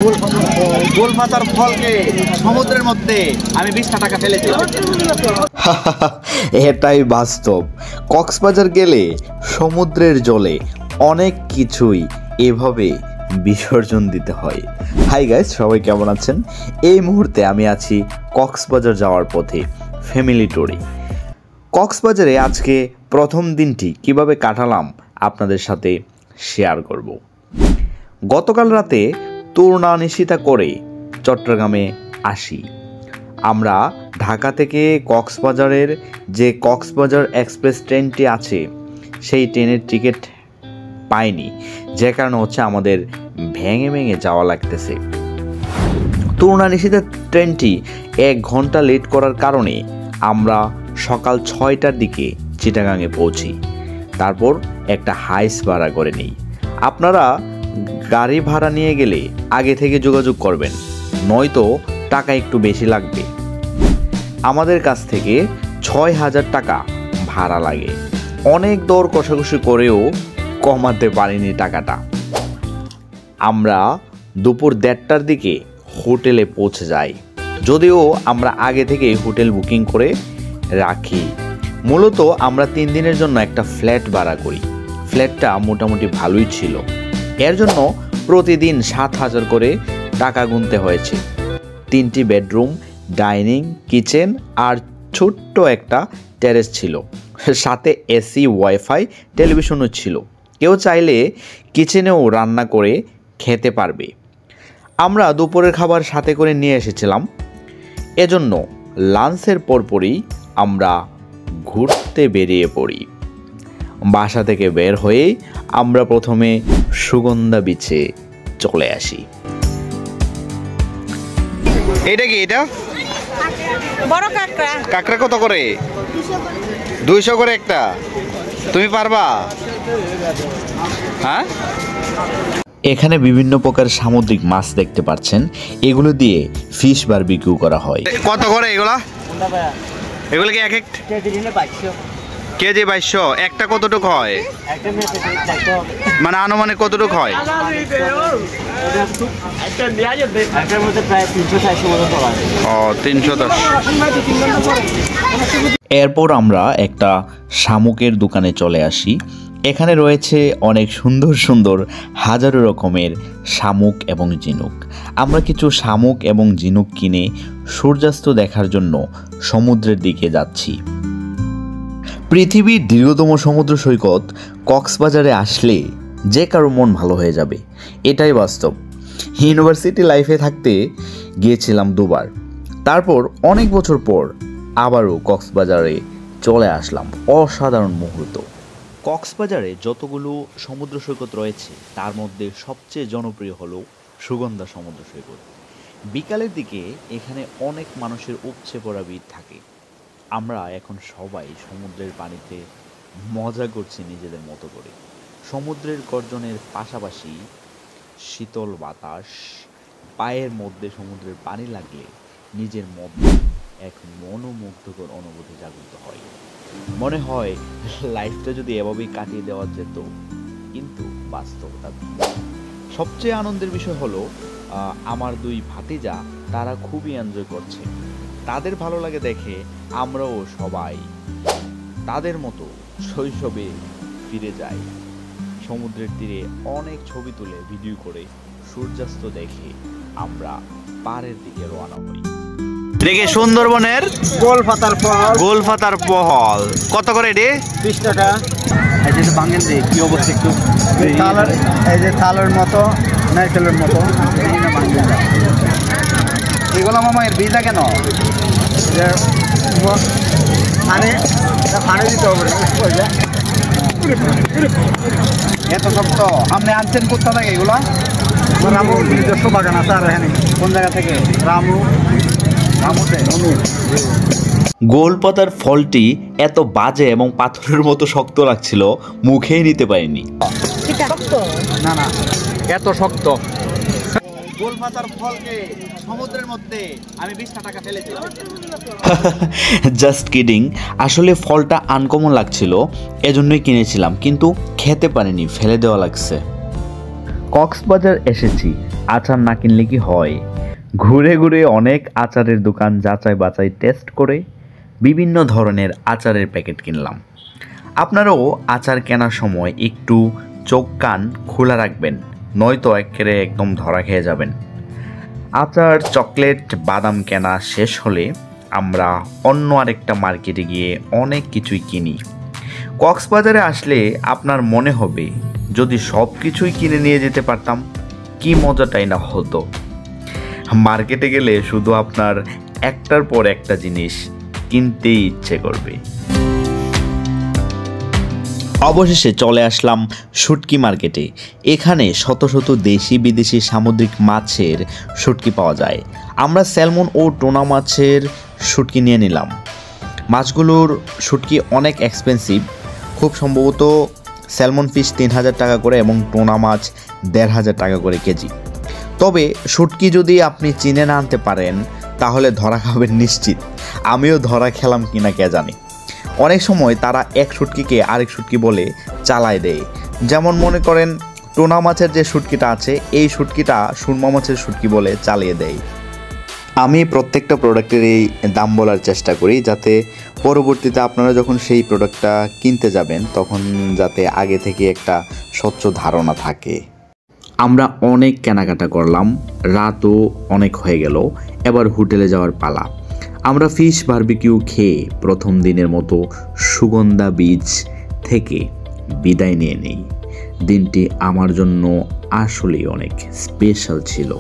গোলপাতার ফলকে সমুদ্রের মধ্যে আমি 20টা টাকা ফেলেছি। এটাই বাস্তব। কক্সবাজার গেলে সমুদ্রের জলে অনেক কিছুই এভাবে বিসর্জন দিতে হয়। হাই গাইস, সবাই কেমন আছেন? এই মুহূর্তে আমি আছি কক্সবাজার যাওয়ার পথে ফ্যামিলি ট্যুরে। কক্সবাজারে আজকে প্রথম দিনটি কিভাবে কাটালাম আপনাদের সাথে শেয়ার করব। গতকাল রাতে তুরনা নিশিতা করে চট্টগ্রামে আসি। আমরা ঢাকা থেকে কক্সবাজারের যে কক্সবাজার এক্সপ্রেস ট্রেনটি আছে সেই ট্রেনের টিকিট পাইনি, যে কারণে হচ্ছে আমাদের ভেঙে ভেঙে যাওয়া লাগতেছে। তুরনা নিশিতা ট্রেনটি 1 ঘন্টা লেট করার কারণে আমরা সকাল 6টার দিকে চিটাগাঙে পৌঁছি। তারপর একটা হাইস ভাড়া করে নিই। আপনারা গাড়ি ভাড়া নিয়ে গেলে আগে থেকে যোগাযোগ করবেন, নয়তো টাকা একটু বেশি লাগবে। আমাদের কাছ থেকে 6,000 টাকা ভাড়া লাগে। অনেক দর কষাকষি করেও কমাতে পারিনি টাকাটা। আমরা দুপুর 1:30টার দিকে হোটেলে পৌঁছে যাই, যদিও আমরা আগে থেকেই হোটেল বুকিং করে রাখি। মূলত আমরা 3 দিনের জন্য একটা ফ্ল্যাট ভাড়া করি। ফ্ল্যাটটা মোটামুটি ভালোই ছিল, এর জন্য প্রতিদিন 7,000 করে টাকা গুনতে হয়েছে। 3টি বেডরুম, ডাইনিং, কিচেন আর ছোট্ট একটা টেরেস ছিল, সাথে এসি, ওয়াইফাই, টেলিভিশনও ছিল। কেউ চাইলে কিচেনেও রান্না করে খেতে পারবে। আমরা দুপুরের খাবার সাথে করে নিয়ে এসেছিলাম, এজন্য লাঞ্চের পরপরই আমরা ঘুরতে বেরিয়ে পড়ি। বাসা থেকে বের হয়ে আমরা প্রথমে সুগন্ধা বিচে চলে আসি। এটা কি? এটা বড় কাঁকড়া। কাঁকড়া কত করে? 200 করে একটা। তুমি পারবা? হ্যাঁ, এখানে বিভিন্ন প্রকার সামুদ্রিক মাছ দেখতে পাচ্ছেন। এগুলো দিয়ে ফিশ বারবিকিউ করা হয়। কত করে এগুলা? এগুলো কি এক এক কেজি 2200? একটা কতটুকু হয়, মানে আনুমানিক কতটুকু হয়? ও, 310। এরপর আমরা একটা শামুকের দোকানে চলে আসি। এখানে রয়েছে অনেক সুন্দর সুন্দর হাজারো রকমের শামুক এবং ঝিনুক। আমরা কিছু শামুক এবং ঝিনুক কিনে সূর্যাস্ত দেখার জন্য সমুদ্রের দিকে যাচ্ছি। পৃথিবীর দীর্ঘতম সমুদ্র সৈকত কক্সবাজারে আসলে যে কারো মন ভালো হয়ে যাবে, এটাই বাস্তব। ইউনিভার্সিটি লাইফে থাকতে গিয়েছিলাম 2বার, তারপর অনেক বছর পর আবারও কক্সবাজারে চলে আসলাম। অসাধারণ মুহূর্ত। কক্সবাজারে যতগুলো সমুদ্র সৈকত রয়েছে তার মধ্যে সবচেয়ে জনপ্রিয় হলো সুগন্ধা সমুদ্র সৈকত। বিকালের দিকে এখানে অনেক মানুষের উপচে পড়া ভিড় থাকে। আমরা এখন সবাই সমুদ্রের পানিতে মজা করছি নিজেদের মতো করে। সমুদ্রের গর্জনের পাশাপাশি শীতল বাতাস, পায়ের মধ্যে সমুদ্রের পানি লাগলে নিজের মধ্যে এক মনোমুগ্ধকর অনুভূতি জাগ্রত হয়। মনে হয় লাইফটা যদি এভাবেই কাটিয়ে দেওয়া যেত, কিন্তু বাস্তবতা। সবচেয়ে আনন্দের বিষয় হলো আমার 2 ভাতিজা, তারা খুবই এনজয় করছে। তাদের ভালো লাগে দেখে আমরাও সবাই তাদের মতো শৈশবে ফিরে যাই। সমুদ্রের তীরে অনেক ছবি তুলে ভিডিও করে সূর্যাস্ত দেখে আমরা পাড়ের দিকে রওনা হই। দেখে সুন্দরবনের গোলপাতার ফল কত করে রে? 20 টাকা। এই যে বাঙেন রে, কি অবস্থা একটু তালের, এই যে তালের মতো, নারকেলের মতো এগুলো মামা, এর বীজা কেন? পানি দিতে হবে। এত শক্ত আপনি আনছেন কোথা থেকে এগুলো? রামুর নিজস্ব বাগান আছে। আর এখানে কোন জায়গা থেকে? রামুতে। গোলপাতার ফলটি এত বাজে এবং পাথরের মতো শক্ত লাগছিল, মুখেই নিতে পারিনি। না না, এত শক্ত। গোলপাতার ফলকে সমুদ্রের মধ্যে আমি 20টা টাকা ফেলেছি। Just kidding. আসলে ফলটা আনকমন লাগছিল, এজন্যই কিনেছিলাম, কিন্তু খেতে পারিনি, ফেলে দেওয়া লাগছে। কক্সবাজার এসেছি, আচার না কিনলে কি হয়? ঘুরে ঘুরে অনেক আচারের দোকান যাচাই বাছাই টেস্ট করে বিভিন্ন ধরনের আচারের প্যাকেট কিনলাম। আপনারাও আচার কেনার সময় একটু চোখ কান খোলা রাখবেন, নয়তো একেবারে একদম ধরা খেয়ে যাবেন। আচার, চকলেট, বাদাম কেনা শেষ হলে আমরা অন্য আরেকটা মার্কেটে গিয়ে অনেক কিছুই কিনি। কক্সবাজারে আসলে আপনার মনে হবে যদি সব কিছুই কিনে নিয়ে যেতে পারতাম কি মজাটাই না হতো। মার্কেটে গেলে শুধু আপনার একটার পর একটা জিনিস কিনতেই ইচ্ছে করবে। অবশেষে চলে আসলাম শুটকি মার্কেটে। এখানে শত শত দেশি বিদেশি সামুদ্রিক মাছের শুটকি পাওয়া যায়। আমরা স্যালমন ও টোনা মাছের শুটকি নিয়ে নিলাম। মাছগুলোর শুটকি অনেক এক্সপেন্সিভ, খুব সম্ভবত স্যালমন ফিশ 3000 টাকা করে এবং টোনা মাছ 1500 টাকা করে কেজি। তবে শুটকি যদি আপনি চিনে না আনতে পারেন তাহলে ধরা খাবেন নিশ্চিত। আমিও ধরা খেলাম কিনা কে জানে। অনেক সময় তারা এক শুটকিকে আরেক শুটকি বলে চালায় দেয়। যেমন মনে করেন টোনা মাছের যে শুটকিটা আছে এই শুটকিটা সুরমা মাছের শুটকি বলে চালিয়ে দেয়। আমি প্রত্যেকটা প্রোডাক্টের এই দাম বলার চেষ্টা করি যাতে পরবর্তীতে আপনারা যখন সেই প্রোডাক্টটা কিনতে যাবেন তখন যাতে আগে থেকে একটা স্বচ্ছ ধারণা থাকে। আমরা অনেক কেনাকাটা করলাম, রাতও অনেক হয়ে গেল, এবার হোটেলে যাওয়ার পালা। আমরা ফিশ বারবিকিউ খেয়ে প্রথম দিনের মতো সুগন্ধা বিচ থেকে বিদায় নিয়ে নেই। দিনটি আমার জন্য আসলেই অনেক স্পেশাল ছিল।